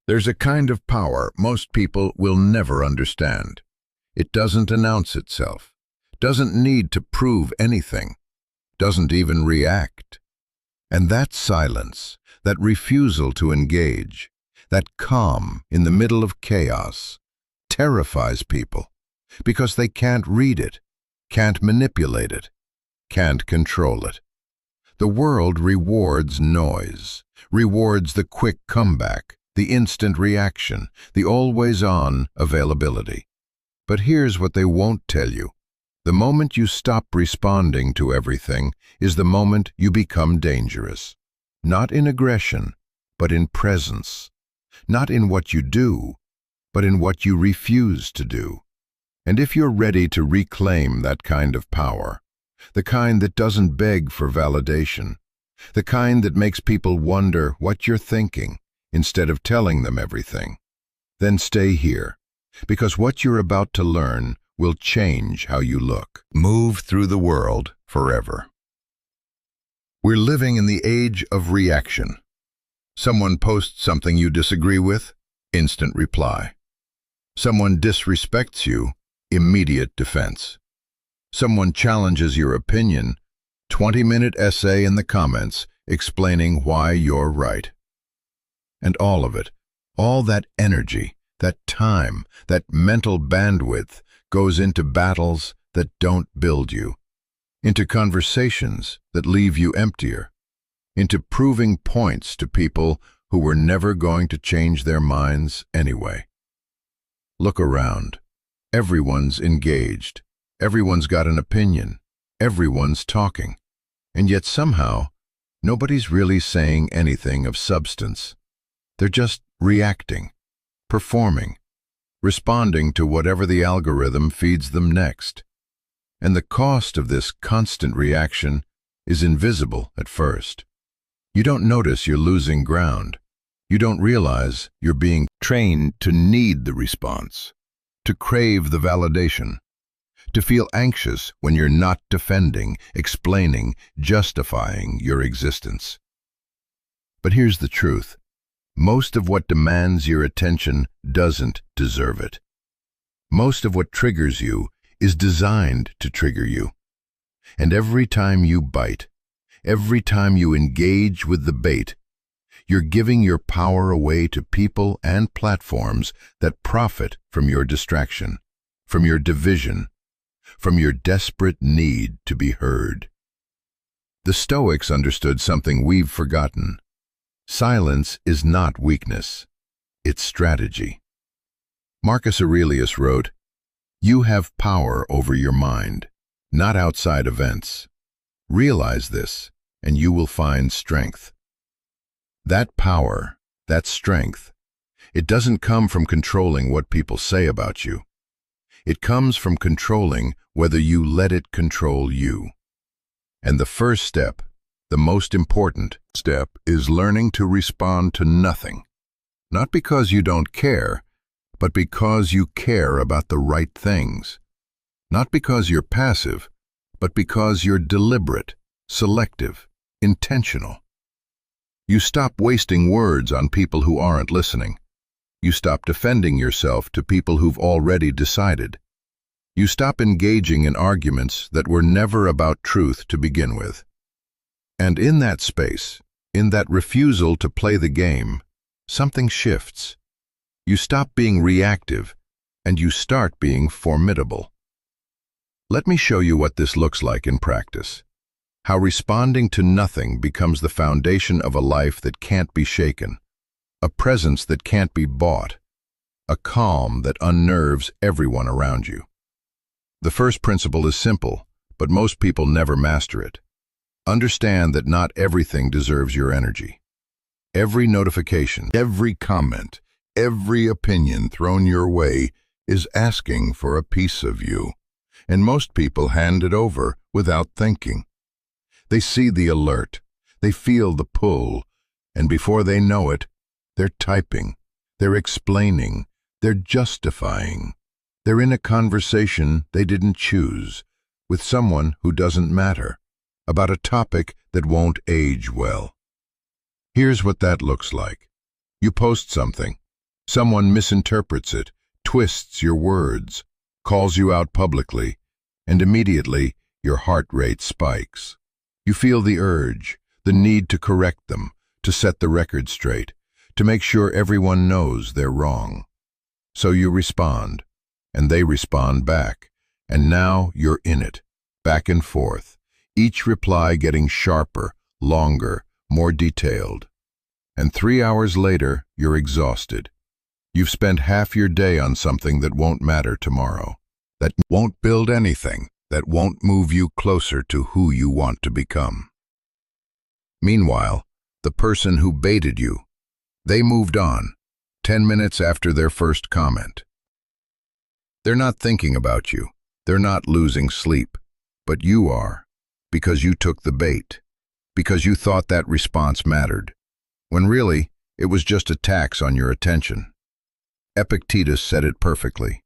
There's a kind of power most people will never understand. It doesn't announce itself, doesn't need to prove anything, doesn't even react. And that silence, that refusal to engage, that calm in the middle of chaos, terrifies people because they can't read it, can't manipulate it, can't control it. The world rewards noise, rewards the quick comeback, the instant reaction, the always-on availability. But here's what they won't tell you. The moment you stop responding to everything is the moment you become dangerous. Not in aggression, but in presence. Not in what you do, but in what you refuse to do. And if you're ready to reclaim that kind of power, the kind that doesn't beg for validation, the kind that makes people wonder what you're thinking instead of telling them everything, then stay here, because what you're about to learn will change how you look, move through the world forever. We're living in the age of reaction. Someone posts something you disagree with, instant reply. Someone disrespects you, immediate defense. Someone challenges your opinion, 20-minute essay in the comments explaining why you're right. And all of it, all that energy, that time, that mental bandwidth goes into battles that don't build you, into conversations that leave you emptier, into proving points to people who were never going to change their minds anyway. Look around. Everyone's engaged. Everyone's got an opinion. Everyone's talking. And yet somehow, nobody's really saying anything of substance. They're just reacting, performing, responding to whatever the algorithm feeds them next. And the cost of this constant reaction is invisible at first. You don't notice you're losing ground. You don't realize you're being trained to need the response, to crave the validation, to feel anxious when you're not defending, explaining, justifying your existence. But here's the truth. Most of what demands your attention doesn't deserve it. Most of what triggers you is designed to trigger you. And every time you bite, every time you engage with the bait, you're giving your power away to people and platforms that profit from your distraction, from your division, from your desperate need to be heard. The Stoics understood something we've forgotten. Silence is not weakness, it's strategy. Marcus Aurelius wrote, "You have power over your mind, not outside events. Realize this, and you will find strength." That power, that strength, it doesn't come from controlling what people say about you. It comes from controlling whether you let it control you. And the first step, the most important step, is learning to respond to nothing. Not because you don't care, but because you care about the right things. Not because you're passive, but because you're deliberate, selective, intentional. You stop wasting words on people who aren't listening. You stop defending yourself to people who've already decided. You stop engaging in arguments that were never about truth to begin with. And in that space, in that refusal to play the game, something shifts. You stop being reactive, and you start being formidable. Let me show you what this looks like in practice. How responding to nothing becomes the foundation of a life that can't be shaken, a presence that can't be bought, a calm that unnerves everyone around you. The first principle is simple, but most people never master it. Understand that not everything deserves your energy. Every notification, every comment, every opinion thrown your way is asking for a piece of you, and most people hand it over without thinking. They see the alert, they feel the pull, and before they know it, they're typing, they're explaining, they're justifying. They're in a conversation they didn't choose, with someone who doesn't matter, about a topic that won't age well. Here's what that looks like. You post something, Someone misinterprets it, twists your words, calls you out publicly, and immediately your heart rate spikes. You feel the urge, the need to correct them, to set the record straight, to make sure everyone knows they're wrong. So you respond, and they respond back, and now you're in it, back and forth, each reply getting sharper, longer, more detailed. And 3 hours later, you're exhausted. You've spent half your day on something that won't matter tomorrow, that won't build anything, that won't move you closer to who you want to become. Meanwhile, the person who baited you, they moved on, 10 minutes after their first comment. They're not thinking about you, they're not losing sleep, but you are, because you took the bait, because you thought that response mattered, when really, it was just a tax on your attention. Epictetus said it perfectly.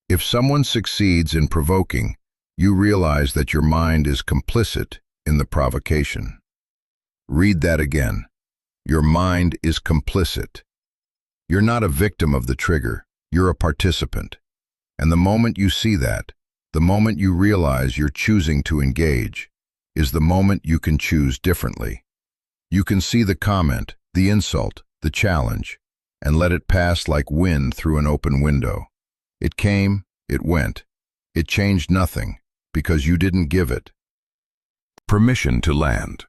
If someone succeeds in provoking, you realize that your mind is complicit in the provocation. Read that again. Your mind is complicit. You're not a victim of the trigger, you're a participant. And the moment you see that, the moment you realize you're choosing to engage, is the moment you can choose differently. You can see the comment, the insult, the challenge, and let it pass like wind through an open window. It came, it went. It changed nothing, because you didn't give it permission to land.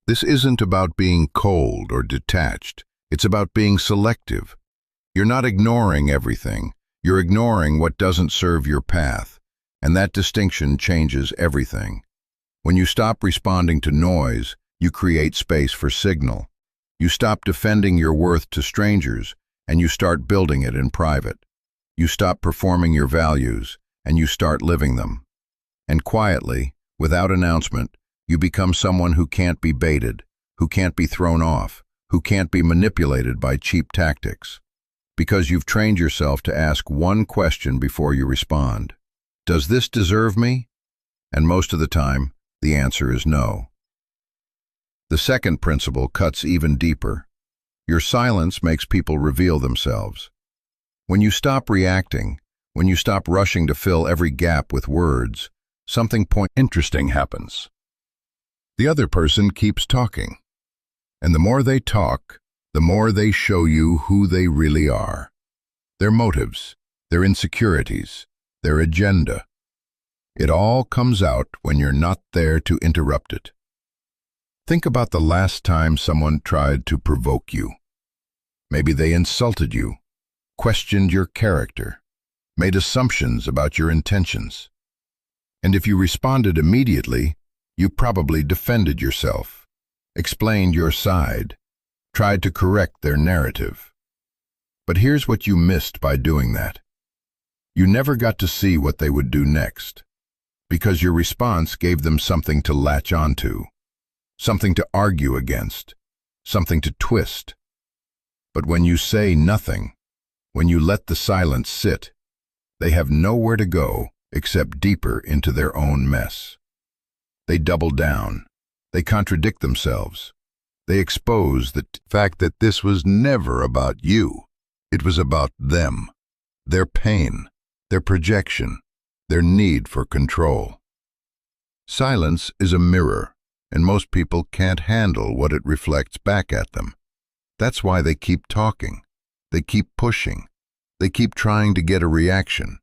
This isn't about being cold or detached. It's about being selective. You're not ignoring everything. You're ignoring what doesn't serve your path, and that distinction changes everything. When you stop responding to noise, you create space for signal. You stop defending your worth to strangers, and you start building it in private. You stop performing your values, and you start living them. And quietly, without announcement, you become someone who can't be baited, who can't be thrown off, who can't be manipulated by cheap tactics. Because you've trained yourself to ask one question before you respond. Does this deserve me? And most of the time, the answer is no. The second principle cuts even deeper. Your silence makes people reveal themselves. When you stop reacting, when you stop rushing to fill every gap with words, something interesting happens. The other person keeps talking. And the more they talk, the more they show you who they really are. Their motives, their insecurities, their agenda. It all comes out when you're not there to interrupt it. Think about the last time someone tried to provoke you. Maybe they insulted you, questioned your character, made assumptions about your intentions. And if you responded immediately, you probably defended yourself, explained your side, tried to correct their narrative. But here's what you missed by doing that. You never got to see what they would do next, because your response gave them something to latch onto, something to argue against, something to twist. But when you say nothing, when you let the silence sit, they have nowhere to go except deeper into their own mess. They double down. They contradict themselves. They expose the fact that this was never about you. It was about them, their pain, their projection, their need for control. Silence is a mirror, and most people can't handle what it reflects back at them. That's why they keep talking. They keep pushing. They keep trying to get a reaction.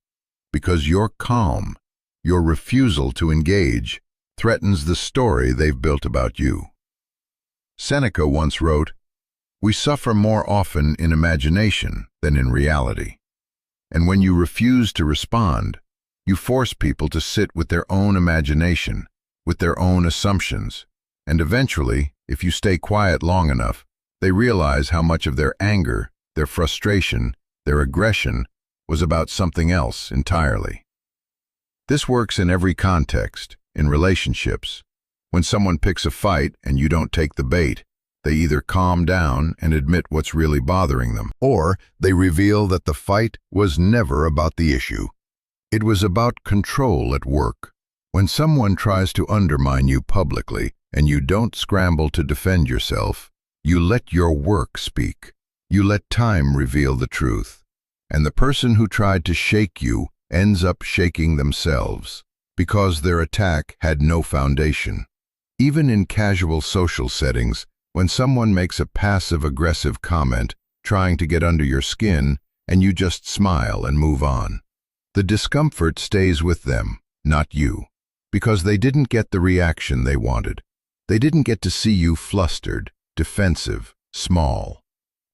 Because your calm, your refusal to engage, threatens the story they've built about you. Seneca once wrote, "We suffer more often in imagination than in reality." And when you refuse to respond, you force people to sit with their own imagination, with their own assumptions, and eventually, if you stay quiet long enough, they realize how much of their anger, their frustration, their aggression was about something else entirely. This works in every context, in relationships. When someone picks a fight and you don't take the bait, they either calm down and admit what's really bothering them, or they reveal that the fight was never about the issue. It was about control at work. When someone tries to undermine you publicly and you don't scramble to defend yourself, you let your work speak. You let time reveal the truth, and the person who tried to shake you ends up shaking themselves, because their attack had no foundation. Even in casual social settings, when someone makes a passive-aggressive comment, trying to get under your skin, and you just smile and move on, the discomfort stays with them, not you, because they didn't get the reaction they wanted. They didn't get to see you flustered, defensive, small.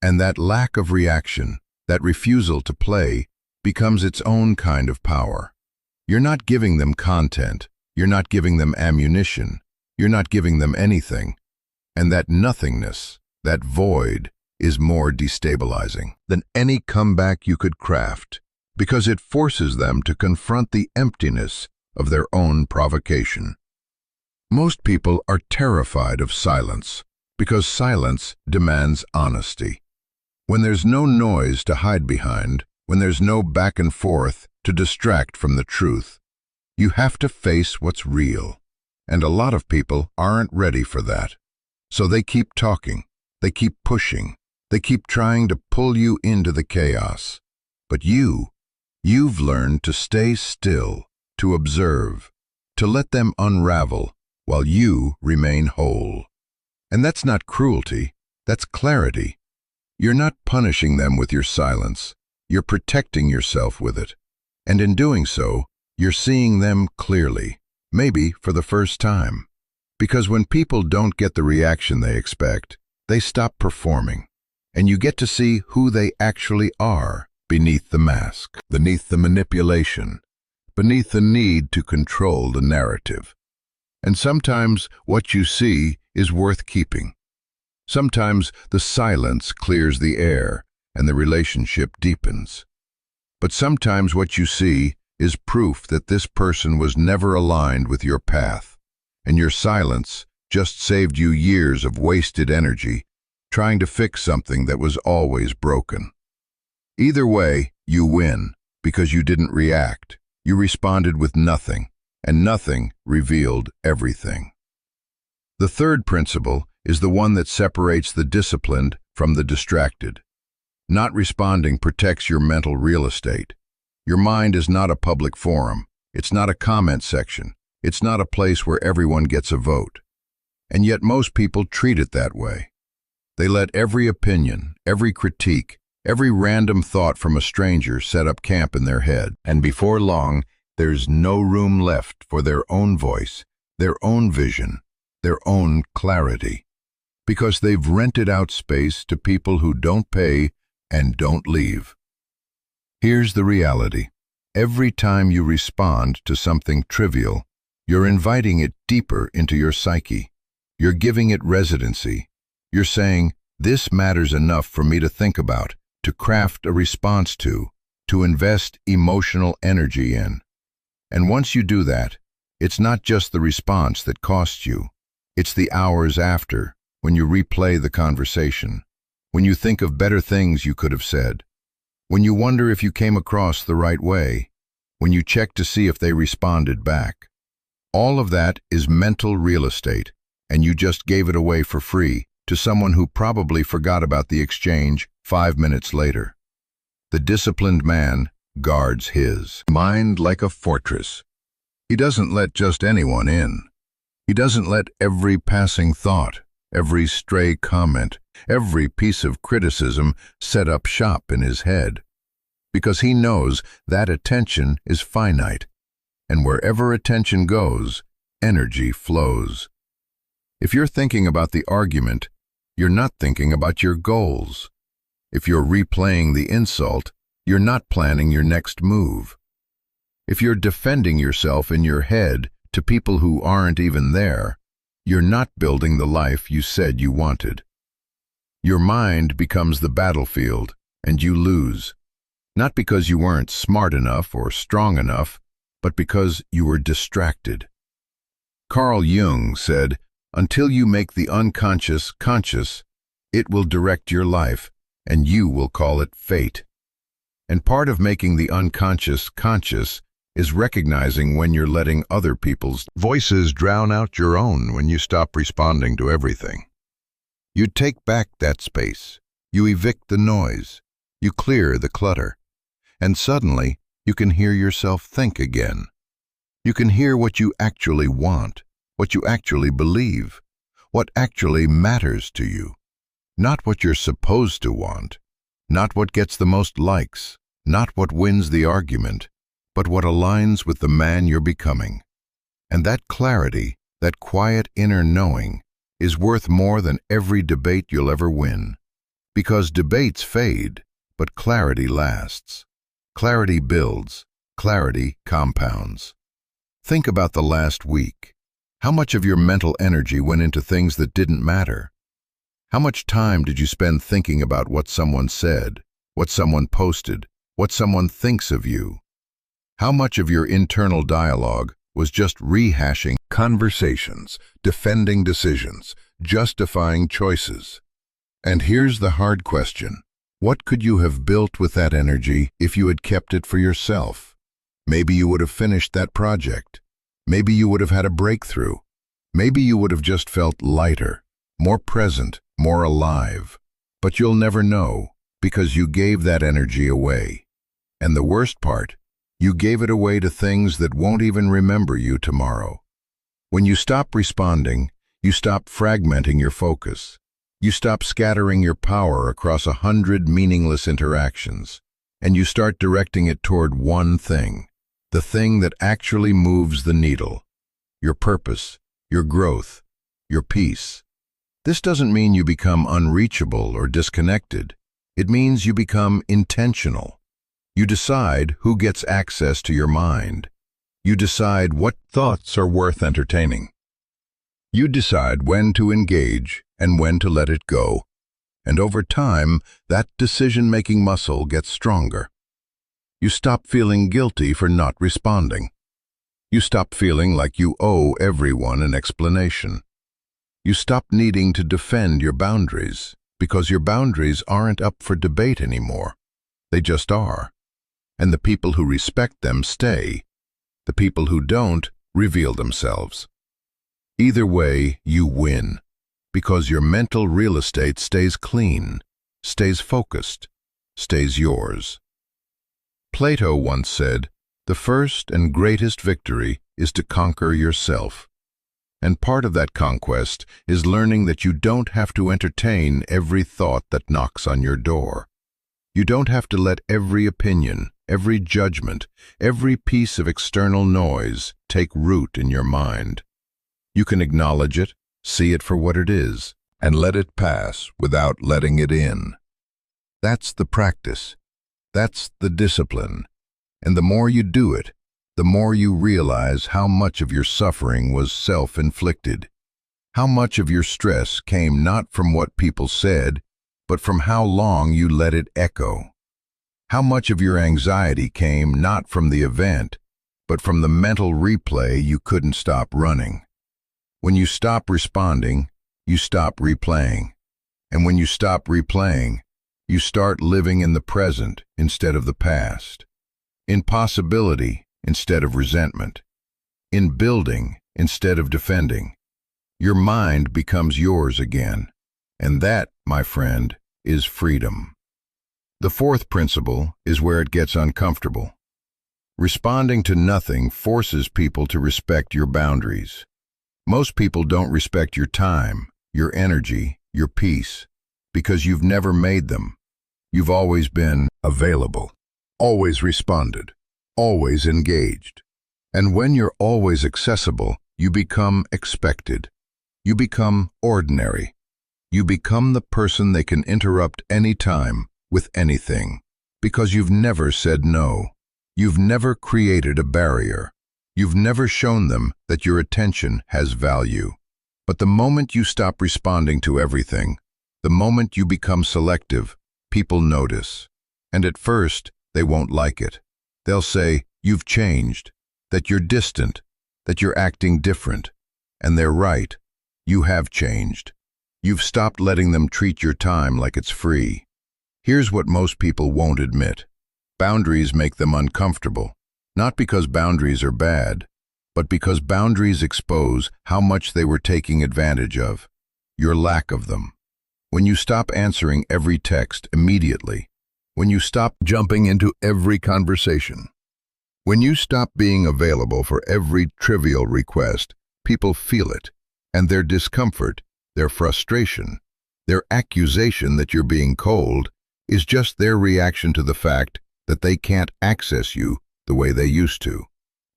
And that lack of reaction, that refusal to play, becomes its own kind of power. You're not giving them content, you're not giving them ammunition, you're not giving them anything. And that nothingness, that void, is more destabilizing than any comeback you could craft, because it forces them to confront the emptiness of their own provocation. Most people are terrified of silence, because silence demands honesty. When there's no noise to hide behind, when there's no back and forth to distract from the truth, you have to face what's real. And a lot of people aren't ready for that. So they keep talking, they keep pushing, they keep trying to pull you into the chaos. But you've learned to stay still, to observe, to let them unravel while you remain whole. And that's not cruelty, that's clarity. You're not punishing them with your silence, you're protecting yourself with it. And in doing so, you're seeing them clearly, maybe for the first time. Because when people don't get the reaction they expect, they stop performing, and you get to see who they actually are beneath the mask, beneath the manipulation, beneath the need to control the narrative. And sometimes what you see is worth keeping. Sometimes the silence clears the air and the relationship deepens. But sometimes what you see is proof that this person was never aligned with your path, and your silence just saved you years of wasted energy trying to fix something that was always broken. Either way, you win, because you didn't react. You responded with nothing, and nothing revealed everything. The third principle is the one that separates the disciplined from the distracted. Not responding protects your mental real estate. Your mind is not a public forum. It's not a comment section. It's not a place where everyone gets a vote. And yet most people treat it that way. They let every opinion, every critique, every random thought from a stranger set up camp in their head. And before long, there's no room left for their own voice, their own vision, their own clarity. Because they've rented out space to people who don't pay and don't leave. Here's the reality. Every time you respond to something trivial, you're inviting it deeper into your psyche. You're giving it residency. You're saying, this matters enough for me to think about, to craft a response to invest emotional energy in. And once you do that, it's not just the response that costs you. It's the hours after, when you replay the conversation, when you think of better things you could have said, when you wonder if you came across the right way, when you check to see if they responded back. All of that is mental real estate, and you just gave it away for free to someone who probably forgot about the exchange 5 minutes later. The disciplined man guards his mind like a fortress. He doesn't let just anyone in. He doesn't let every passing thought, every stray comment, every piece of criticism set up shop in his head. Because he knows that attention is finite, and wherever attention goes, energy flows. If you're thinking about the argument, you're not thinking about your goals. If you're replaying the insult, you're not planning your next move. If you're defending yourself in your head to people who aren't even there, you're not building the life you said you wanted. Your mind becomes the battlefield, and you lose. Not because you weren't smart enough or strong enough, but because you were distracted. Carl Jung said, "Until you make the unconscious conscious, it will direct your life, and you will call it fate." And part of making the unconscious conscious is recognizing when you're letting other people's voices drown out your own, when you stop responding to everything. You take back that space. You evict the noise. You clear the clutter. And suddenly, you can hear yourself think again. You can hear what you actually want, what you actually believe, what actually matters to you. Not what you're supposed to want, not what gets the most likes, not what wins the argument, but what aligns with the man you're becoming. And that clarity, that quiet inner knowing, is worth more than every debate you'll ever win. Because debates fade, but clarity lasts. Clarity builds, clarity compounds. Think about the last week. How much of your mental energy went into things that didn't matter? How much time did you spend thinking about what someone said, what someone posted, what someone thinks of you? How much of your internal dialogue was just rehashing conversations, defending decisions, justifying choices? And here's the hard question. What could you have built with that energy if you had kept it for yourself? Maybe you would have finished that project. Maybe you would have had a breakthrough. Maybe you would have just felt lighter, more present, more alive. But you'll never know, because you gave that energy away. And the worst part, you gave it away to things that won't even remember you tomorrow. When you stop responding, you stop fragmenting your focus. You stop scattering your power across 100 meaningless interactions, and you start directing it toward one thing, the thing that actually moves the needle: your purpose, your growth, your peace. This doesn't mean you become unreachable or disconnected. It means you become intentional. You decide who gets access to your mind. You decide what thoughts are worth entertaining. You decide when to engage and when to let it go. And over time, that decision-making muscle gets stronger. You stop feeling guilty for not responding. You stop feeling like you owe everyone an explanation. You stop needing to defend your boundaries, because your boundaries aren't up for debate anymore. They just are. And the people who respect them stay. The people who don't reveal themselves. Either way, you win, because your mental real estate stays clean, stays focused, stays yours. Plato once said, "The first and greatest victory is to conquer yourself." And part of that conquest is learning that you don't have to entertain every thought that knocks on your door. You don't have to let every opinion, every judgment, every piece of external noise take root in your mind. You can acknowledge it, see it for what it is, and let it pass without letting it in. That's the practice. That's the discipline. And the more you do it, the more you realize how much of your suffering was self-inflicted. How much of your stress came not from what people said, but from how long you let it echo. How much of your anxiety came not from the event, but from the mental replay you couldn't stop running. When you stop responding, you stop replaying. And when you stop replaying, you start living in the present instead of the past. In possibility instead of resentment. In building instead of defending. Your mind becomes yours again. And that, my friend, is freedom. The fourth principle is where it gets uncomfortable. Responding to nothing forces people to respect your boundaries. Most people don't respect your time, your energy, your peace, because you've never made them. You've always been available, always responded, always engaged. And when you're always accessible, you become expected. You become ordinary. You become the person they can interrupt anytime with anything, because you've never said no. You've never created a barrier. You've never shown them that your attention has value. But the moment you stop responding to everything, the moment you become selective, people notice. And at first, they won't like it. They'll say, "You've changed," that you're distant, that you're acting different. And they're right. You have changed. You've stopped letting them treat your time like it's free. Here's what most people won't admit. Boundaries make them uncomfortable. Not because boundaries are bad, but because boundaries expose how much they were taking advantage of, your lack of them. when you stop answering every text immediately, when you stop jumping into every conversation, when you stop being available for every trivial request, people feel it, and their discomfort, their frustration, their accusation that you're being cold is just their reaction to the fact that they can't access you the way they used to.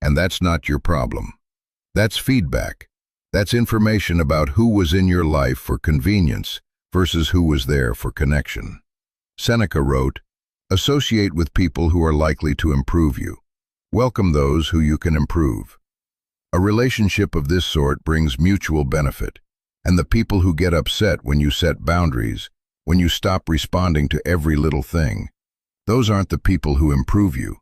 And that's not your problem. That's feedback. That's information about who was in your life for convenience versus who was there for connection. Seneca wrote, "Associate with people who are likely to improve you. Welcome those who you can improve." A relationship of this sort brings mutual benefit, and the people who get upset when you set boundaries, when you stop responding to every little thing, those aren't the people who improve you.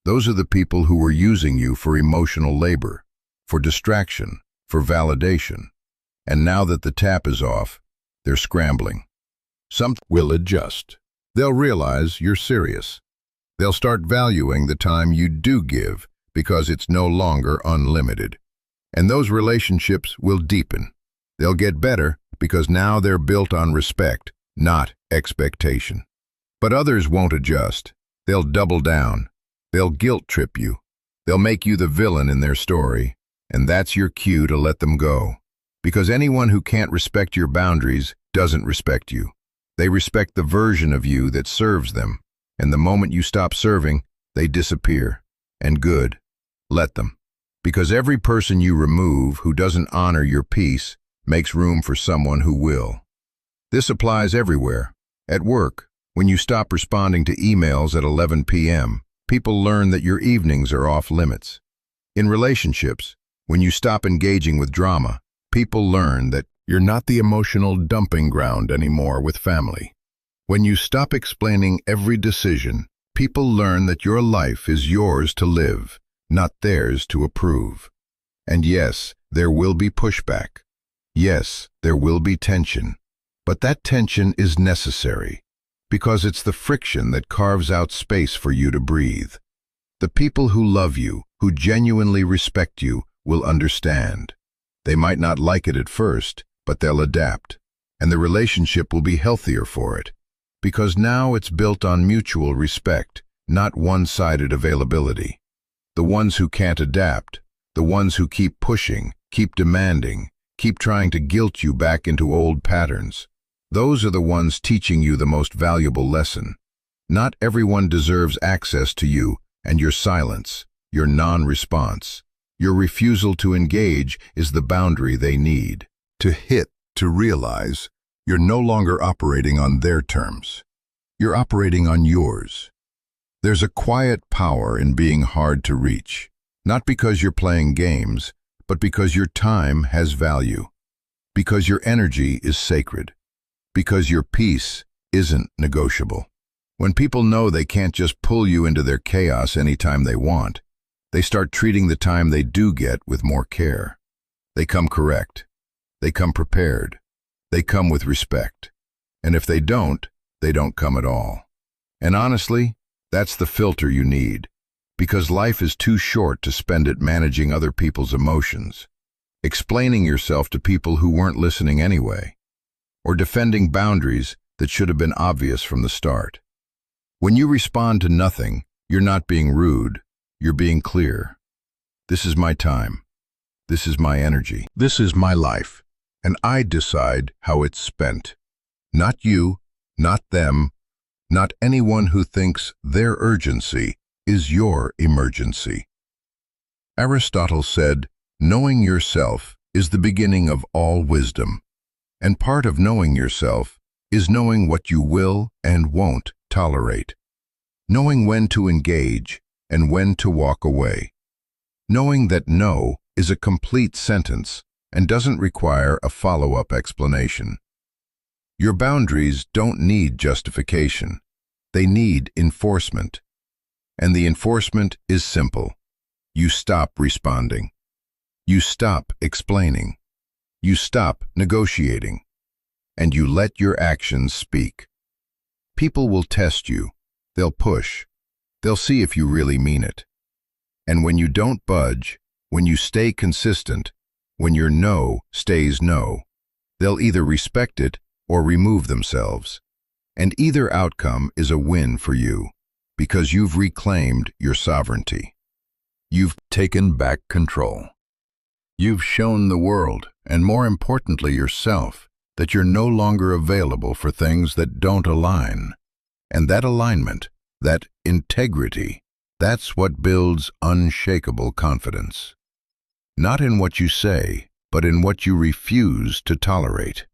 Those are the people who were using you for emotional labor, for distraction, for validation. And now that the tap is off, they're scrambling. Some will adjust. They'll realize you're serious. They'll start valuing the time you do give because it's no longer unlimited. And those relationships will deepen. They'll get better because now they're built on respect, not expectation. But others won't adjust. They'll double down. They'll guilt trip you. They'll make you the villain in their story, and that's your cue to let them go. Because anyone who can't respect your boundaries doesn't respect you. They respect the version of you that serves them, and the moment you stop serving, they disappear. And good, let them. Because every person you remove who doesn't honor your peace makes room for someone who will. This applies everywhere. At work, when you stop responding to emails at 11 p.m., people learn that your evenings are off limits. In relationships, when you stop engaging with drama, people learn that you're not the emotional dumping ground anymore with family. When you stop explaining every decision, people learn that your life is yours to live, not theirs to approve. And yes, there will be pushback. Yes, there will be tension. But that tension is necessary, because it's the friction that carves out space for you to breathe. The people who love you, who genuinely respect you, will understand. They might not like it at first, but they'll adapt, and the relationship will be healthier for it, because now it's built on mutual respect, not one-sided availability. The ones who can't adapt, the ones who keep pushing, keep demanding, keep trying to guilt you back into old patterns, those are the ones teaching you the most valuable lesson. Not everyone deserves access to you, and your silence, your non-response, your refusal to engage is the boundary they need. To hit, to realize, you're no longer operating on their terms. You're operating on yours. There's a quiet power in being hard to reach, not because you're playing games, but because your time has value, because your energy is sacred, because your peace isn't negotiable. When people know they can't just pull you into their chaos anytime they want, they start treating the time they do get with more care. They come correct. They come prepared. They come with respect. And if they don't come at all. And honestly, that's the filter you need, because life is too short to spend it managing other people's emotions, explaining yourself to people who weren't listening anyway, or defending boundaries that should have been obvious from the start. When you respond to nothing, you're not being rude, you're being clear. This is my time. This is my energy. This is my life, and I decide how it's spent. Not you, not them, not anyone who thinks their urgency is your emergency. Aristotle said, "Knowing yourself is the beginning of all wisdom." And part of knowing yourself is knowing what you will and won't tolerate. Knowing when to engage and when to walk away. Knowing that no is a complete sentence and doesn't require a follow-up explanation. Your boundaries don't need justification. They need enforcement. And the enforcement is simple. You stop responding. You stop explaining. You stop negotiating. And you let your actions speak. People will test you. They'll push. They'll see if you really mean it. And when you don't budge, when you stay consistent, when your no stays no, they'll either respect it or remove themselves. And either outcome is a win for you, because you've reclaimed your sovereignty. You've taken back control. You've shown the world, and more importantly yourself, that you're no longer available for things that don't align. And that alignment, that integrity, that's what builds unshakable confidence. Not in what you say, but in what you refuse to tolerate.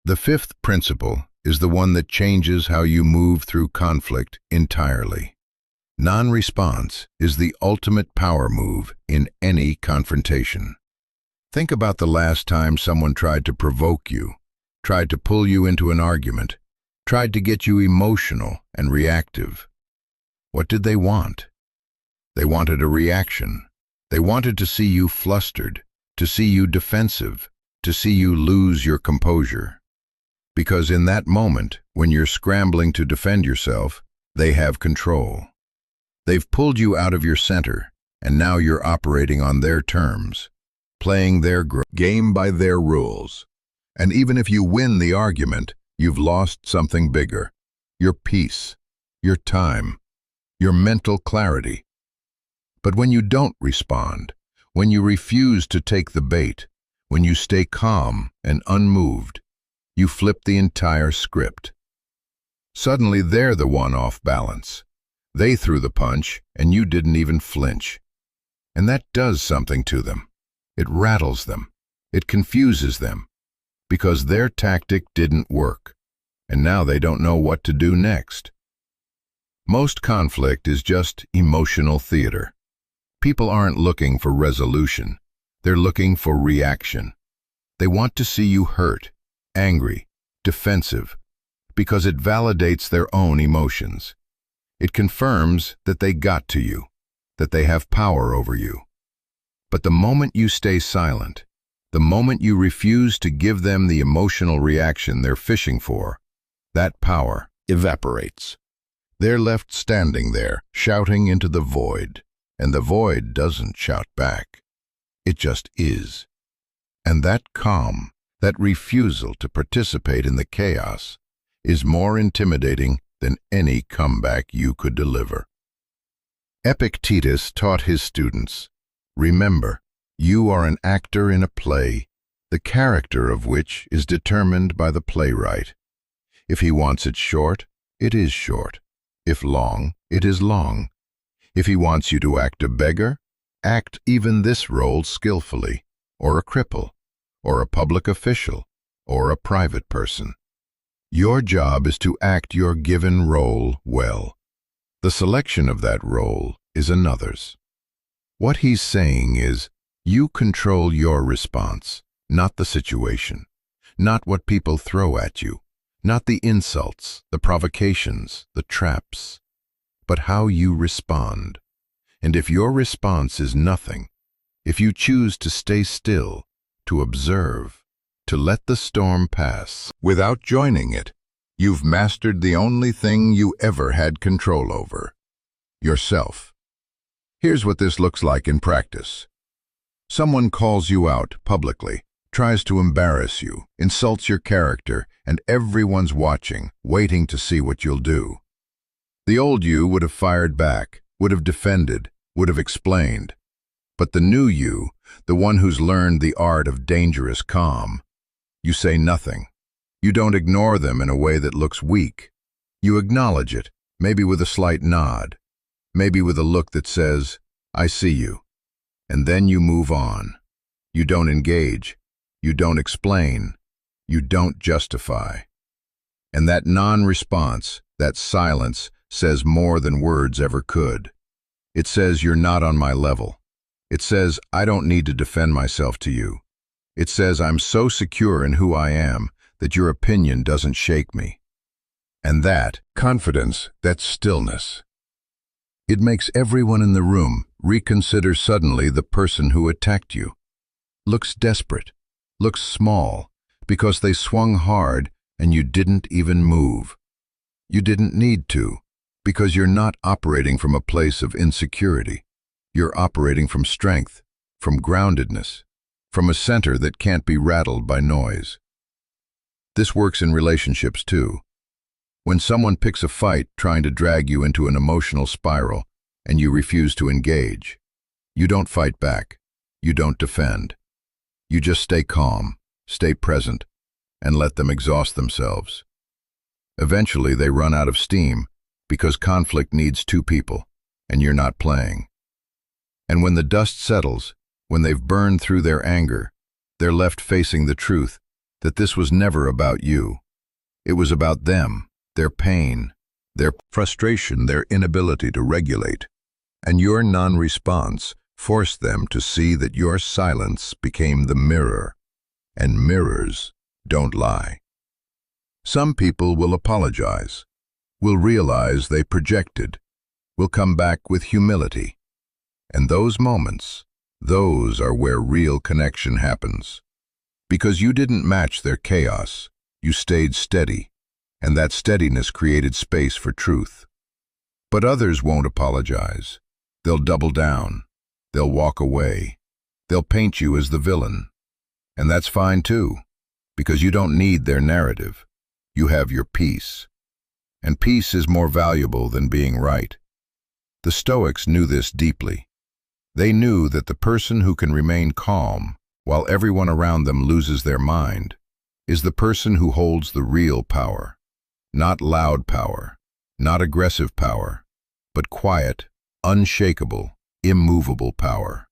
The fifth principle is the one that changes how you move through conflict entirely. Non-response is the ultimate power move in any confrontation. Think about the last time someone tried to provoke you, tried to pull you into an argument, tried to get you emotional and reactive. What did they want? They wanted a reaction. They wanted to see you flustered, to see you defensive, to see you lose your composure. Because in that moment, when you're scrambling to defend yourself, they have control. They've pulled you out of your center, and now you're operating on their terms, playing their game by their rules. And even if you win the argument, you've lost something bigger: your peace, your time, your mental clarity. But when you don't respond, when you refuse to take the bait, when you stay calm and unmoved, you flip the entire script. Suddenly they're the one off balance. They threw the punch, and you didn't even flinch. And that does something to them. It rattles them. It confuses them. Because their tactic didn't work, and now they don't know what to do next. Most conflict is just emotional theater. People aren't looking for resolution. They're looking for reaction. They want to see you hurt, angry, defensive, because it validates their own emotions. It confirms that they got to you, that they have power over you. But the moment you stay silent, the moment you refuse to give them the emotional reaction they're fishing for, that power evaporates. They're left standing there, shouting into the void, and the void doesn't shout back. It just is. And that calm, that refusal to participate in the chaos, is more intimidating than any comeback you could deliver. Epictetus taught his students, "Remember, you are an actor in a play, the character of which is determined by the playwright. If he wants it short, it is short. If long, it is long. If he wants you to act a beggar, act even this role skillfully, or a cripple, or a public official, or a private person. Your job is to act your given role well. The selection of that role is another's." What he's saying is, you control your response, not the situation, not what people throw at you, not the insults, the provocations, the traps, but how you respond. And if your response is nothing, if you choose to stay still, to observe, to let the storm pass without joining it, you've mastered the only thing you ever had control over: yourself. Here's what this looks like in practice. Someone calls you out publicly, tries to embarrass you, insults your character, and everyone's watching, waiting to see what you'll do. The old you would have fired back, would have defended, would have explained. But the new you, the one who's learned the art of dangerous calm, you say nothing. You don't ignore them in a way that looks weak. You acknowledge it, maybe with a slight nod, maybe with a look that says, "I see you." And then you move on. You don't engage. You don't explain. You don't justify. And that non-response, that silence, says more than words ever could. It says, "You're not on my level." It says, "I don't need to defend myself to you." It says, "I'm so secure in who I am that your opinion doesn't shake me." And that confidence, that stillness, it makes everyone in the room reconsider suddenly the person who attacked you. Looks desperate, looks small, because they swung hard and you didn't even move. You didn't need to, because you're not operating from a place of insecurity. You're operating from strength, from groundedness, from a center that can't be rattled by noise. This works in relationships too. When someone picks a fight trying to drag you into an emotional spiral and you refuse to engage, you don't fight back. You don't defend. You just stay calm, stay present, and let them exhaust themselves. Eventually, they run out of steam because conflict needs two people, and you're not playing. And when the dust settles, when they've burned through their anger, they're left facing the truth that this was never about you. It was about them, their pain, their frustration, their inability to regulate. And your non-response forced them to see that your silence became the mirror, and mirrors don't lie. Some people will apologize, will realize they projected, will come back with humility. And those moments, those are where real connection happens. Because you didn't match their chaos, you stayed steady, and that steadiness created space for truth. But others won't apologize. They'll double down. They'll walk away. They'll paint you as the villain. And that's fine too, because you don't need their narrative. You have your peace. And peace is more valuable than being right. The Stoics knew this deeply. They knew that the person who can remain calm while everyone around them loses their mind is the person who holds the real power. Not loud power, not aggressive power, but quiet, unshakable, immovable power.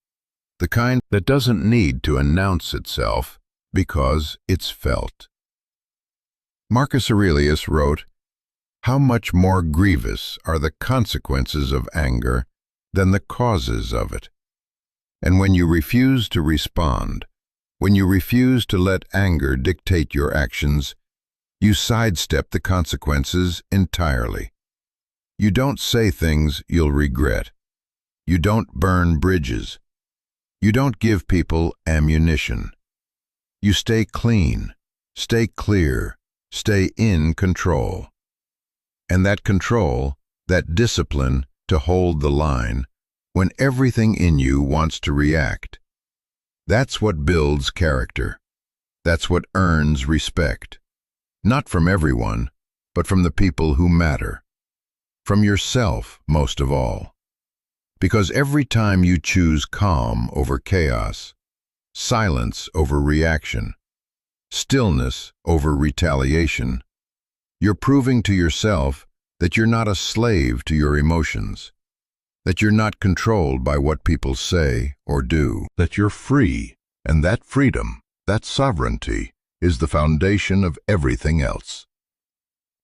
The kind that doesn't need to announce itself because it's felt. Marcus Aurelius wrote, "How much more grievous are the consequences of anger than the causes of it." And when you refuse to respond, when you refuse to let anger dictate your actions, you sidestep the consequences entirely. You don't say things you'll regret. You don't burn bridges. You don't give people ammunition. You stay clean, stay clear, stay in control. And that control, that discipline to hold the line, when everything in you wants to react, that's what builds character. That's what earns respect. Not from everyone, but from the people who matter. From yourself, most of all. Because every time you choose calm over chaos, silence over reaction, stillness over retaliation, you're proving to yourself that you're not a slave to your emotions, that you're not controlled by what people say or do, that you're free, and that freedom, that sovereignty, is the foundation of everything else.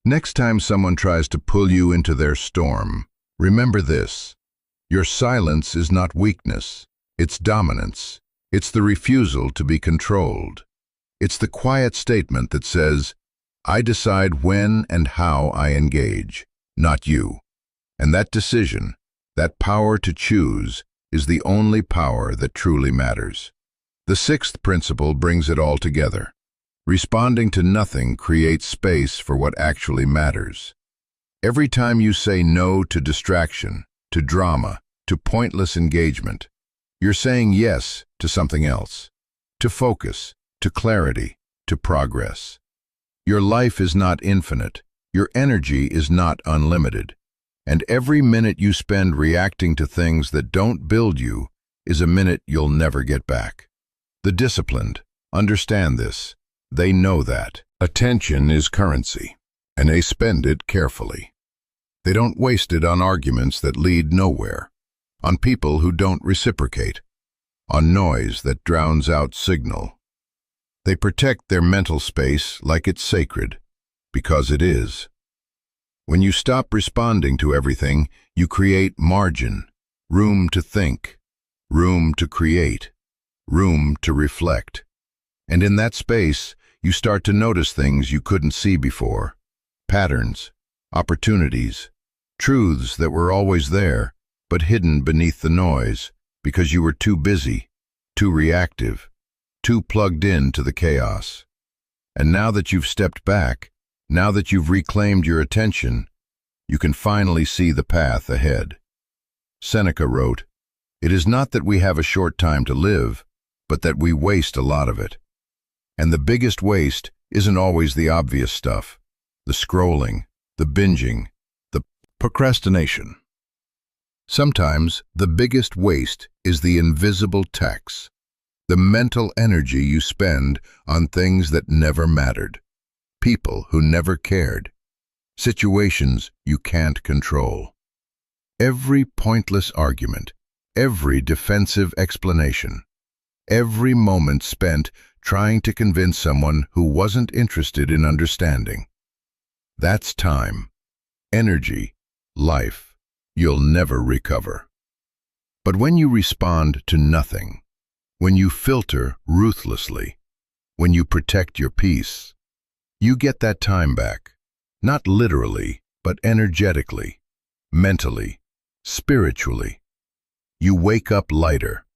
Next time someone tries to pull you into their storm, remember this: your silence is not weakness, it's dominance. It's the refusal to be controlled. It's the quiet statement that says, I decide when and how I engage, not you. And that decision, that power to choose, is the only power that truly matters. The sixth principle brings it all together. Responding to nothing creates space for what actually matters. Every time you say no to distraction, to drama, to pointless engagement, you're saying yes to something else, to focus, to clarity, to progress. Your life is not infinite, your energy is not unlimited, and every minute you spend reacting to things that don't build you is a minute you'll never get back. The disciplined understand this. They know that. Attention is currency, and they spend it carefully. They don't waste it on arguments that lead nowhere, on people who don't reciprocate, on noise that drowns out signal. They protect their mental space like it's sacred, because it is. When you stop responding to everything, you create margin, room to think, room to create, room to reflect. And in that space, you start to notice things you couldn't see before, patterns, opportunities, truths that were always there, but hidden beneath the noise because you were too busy, too reactive, too plugged in to the chaos. And now that you've stepped back, now that you've reclaimed your attention, you can finally see the path ahead. Seneca wrote, "It is not that we have a short time to live, but that we waste a lot of it. And the biggest waste isn't always the obvious stuff, the scrolling, the binging, the procrastination. Sometimes the biggest waste is the invisible tax, the mental energy you spend on things that never mattered, people who never cared, situations you can't control. Every pointless argument, every defensive explanation, every moment spent trying to convince someone who wasn't interested in understanding. That's time, energy, life you'll never recover. But when you respond to nothing, when you filter ruthlessly, when you protect your peace, you get that time back, not literally, but energetically, mentally, spiritually. You wake up lighter.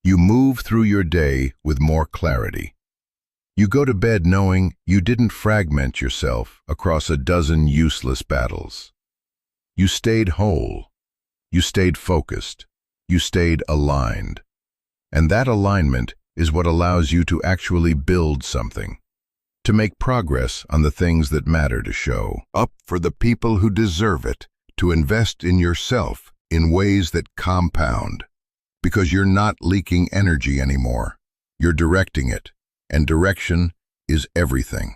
You move through your day with more clarity. You go to bed knowing you didn't fragment yourself across a dozen useless battles. You stayed whole. You stayed focused. You stayed aligned. And that alignment is what allows you to actually build something, to make progress on the things that matter, to show up for the people who deserve it, to invest in yourself in ways that compound. Because you're not leaking energy anymore. You're directing it, and direction is everything.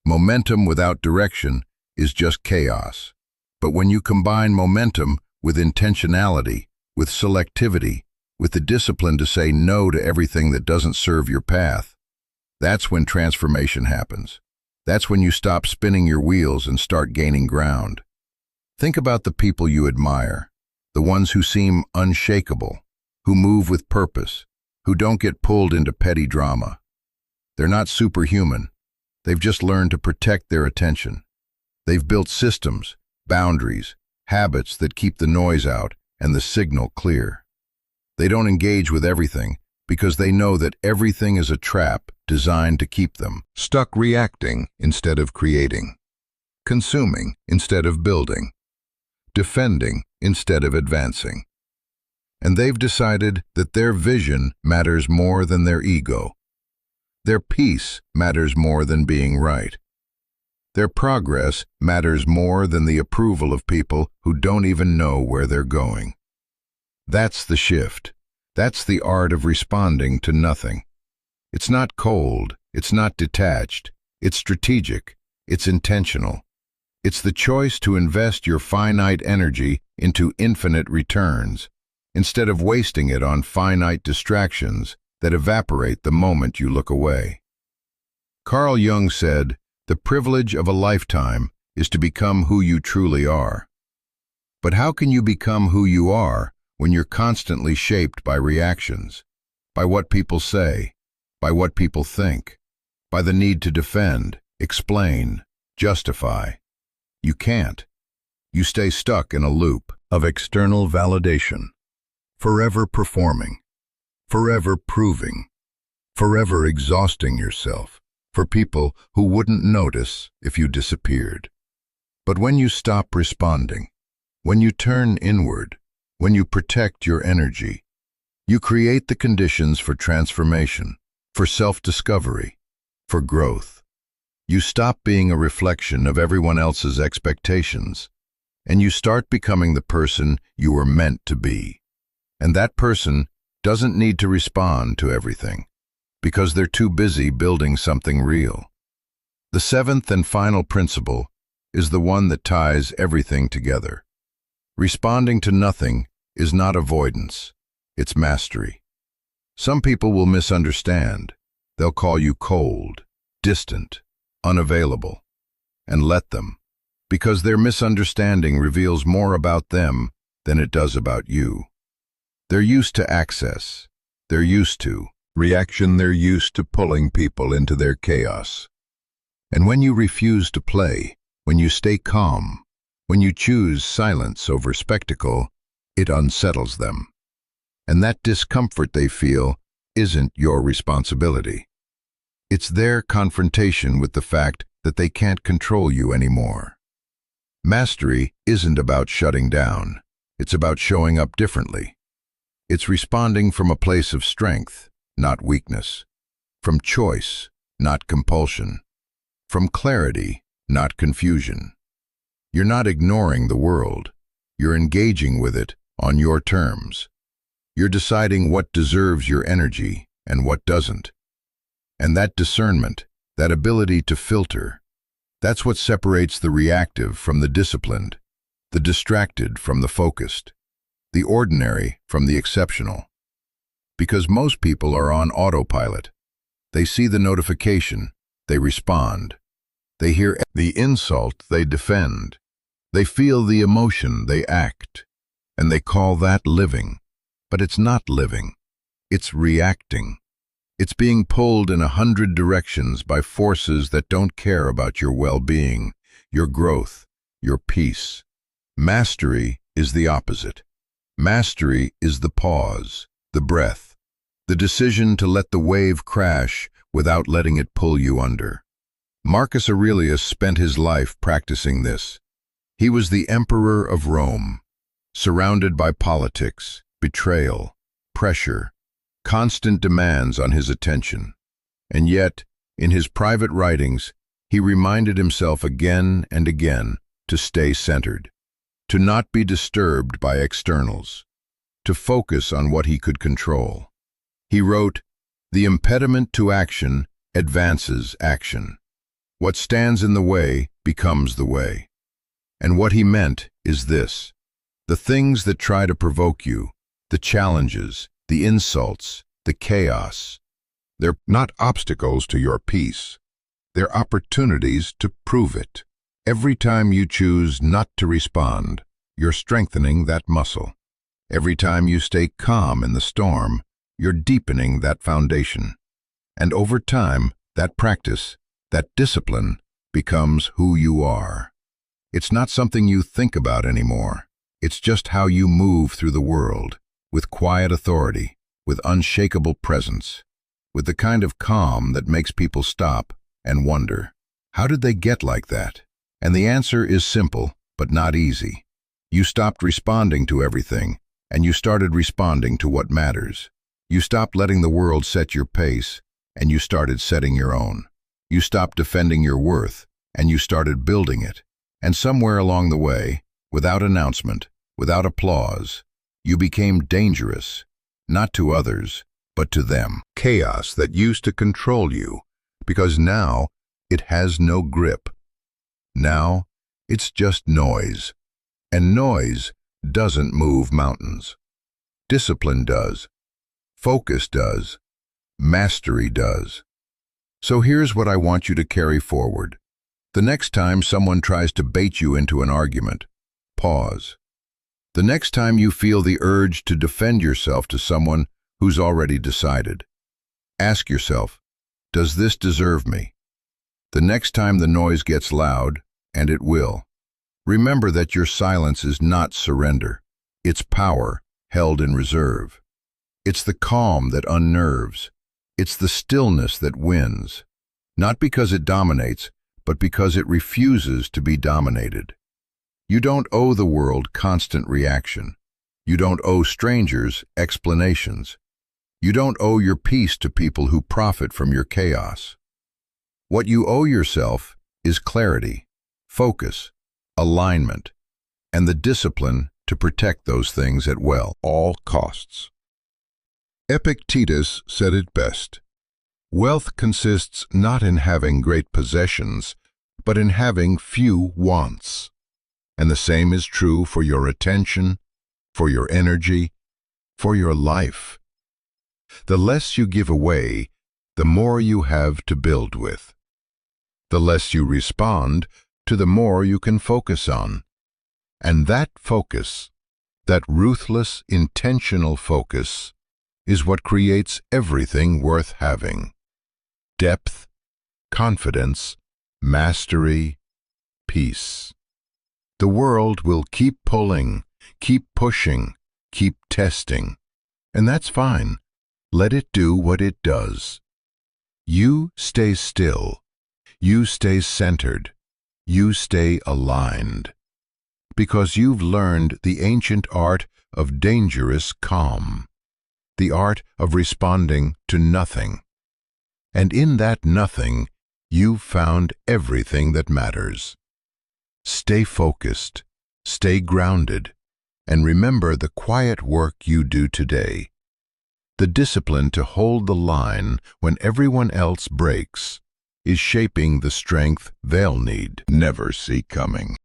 Momentum without direction is just chaos. But when you combine momentum with intentionality, with selectivity, with the discipline to say no to everything that doesn't serve your path, that's when transformation happens. That's when you stop spinning your wheels and start gaining ground. Think about the people you admire, the ones who seem unshakable, who move with purpose, who don't get pulled into petty drama. They're not superhuman. They've just learned to protect their attention. They've built systems, boundaries, habits that keep the noise out and the signal clear. They don't engage with everything because they know that everything is a trap designed to keep them stuck, reacting instead of creating, consuming instead of building, defending instead of advancing. And they've decided that their vision matters more than their ego. Their peace matters more than being right. Their progress matters more than the approval of people who don't even know where they're going. That's the shift. That's the art of responding to nothing. It's not cold. It's not detached. It's strategic. It's intentional. It's the choice to invest your finite energy into infinite returns, instead of wasting it on finite distractions that evaporate the moment you look away. Carl Jung said, "The privilege of a lifetime is to become who you truly are." But how can you become who you are when you're constantly shaped by reactions, by what people say, by what people think, by the need to defend, explain, justify? You can't. You stay stuck in a loop of external validation, forever performing, forever proving, forever exhausting yourself for people who wouldn't notice if you disappeared. But when you stop responding, when you turn inward, when you protect your energy, you create the conditions for transformation, for self-discovery, for growth. You stop being a reflection of everyone else's expectations, and you start becoming the person you were meant to be. And that person doesn't need to respond to everything, because they're too busy building something real. The seventh and final principle is the one that ties everything together. Responding to nothing is not avoidance, it's mastery. Some people will misunderstand. They'll call you cold, distant, unavailable. And let them, because their misunderstanding reveals more about them than it does about you. They're used to access. They're used to reaction. They're used to pulling people into their chaos. And when you refuse to play, when you stay calm, when you choose silence over spectacle, it unsettles them. And that discomfort they feel isn't your responsibility. It's their confrontation with the fact that they can't control you anymore. Mastery isn't about shutting down. It's about showing up differently. It's responding from a place of strength, not weakness. From choice, not compulsion. from clarity, not confusion. You're not ignoring the world. You're engaging with it on your terms. You're deciding what deserves your energy and what doesn't. And that discernment, that ability to filter, that's what separates the reactive from the disciplined, the distracted from the focused, the ordinary from the exceptional. Because most people are on autopilot. They see the notification, they respond. They hear the insult, they defend. They feel the emotion, they act. And they call that living. But it's not living. It's reacting. It's being pulled in 100 directions by forces that don't care about your well-being, your growth, your peace. Mastery is the opposite. Mastery is the pause, the breath, the decision to let the wave crash without letting it pull you under. Marcus Aurelius spent his life practicing this. He was the emperor of Rome, surrounded by politics, betrayal, pressure, constant demands on his attention. And yet, in his private writings, he reminded himself again and again to stay centered, to not be disturbed by externals, to focus on what he could control. He wrote, "The impediment to action advances action. What stands in the way becomes the way." And what he meant is this: the things that try to provoke you, the challenges, the insults, the chaos, they're not obstacles to your peace. They're opportunities to prove it. Every time you choose not to respond, you're strengthening that muscle. Every time you stay calm in the storm, you're deepening that foundation. And over time, that practice, that discipline, becomes who you are. It's not something you think about anymore. It's just how you move through the world, with quiet authority, with unshakable presence, with the kind of calm that makes people stop and wonder, how did they get like that? And the answer is simple, but not easy. You stopped responding to everything, and you started responding to what matters. You stopped letting the world set your pace, and you started setting your own. You stopped defending your worth, and you started building it. And somewhere along the way, without announcement, without applause, you became dangerous, not to others, but to them. Chaos that used to control you, because now it has no grip. Now it's just noise. And noise doesn't move mountains. Discipline does. Focus does. Mastery does. So here's what I want you to carry forward. The next time someone tries to bait you into an argument, pause. The next time you feel the urge to defend yourself to someone who's already decided, ask yourself, does this deserve me? The next time the noise gets loud, and it will, remember that your silence is not surrender. It's power held in reserve. It's the calm that unnerves. It's the stillness that wins, not because it dominates, but because it refuses to be dominated. You don't owe the world constant reaction. You don't owe strangers explanations. You don't owe your peace to people who profit from your chaos. What you owe yourself is clarity, focus, alignment, and the discipline to protect those things at all costs. Epictetus said it best. Wealth consists not in having great possessions, but in having few wants. And the same is true for your attention, for your energy, for your life. The less you give away, the more you have to build with. The less you respond, to the more you can focus on. And that focus, that ruthless, intentional focus, is what creates everything worth having. Depth, confidence, mastery, peace. The world will keep pulling, keep pushing, keep testing. And that's fine. Let it do what it does. You stay still. You stay centered. You stay aligned. Because you've learned the ancient art of dangerous calm, the art of responding to nothing. And in that nothing you've found everything that matters. Stay focused, stay grounded, and remember the quiet work you do today. The discipline to hold the line when everyone else breaks is shaping the strength they'll need never see coming.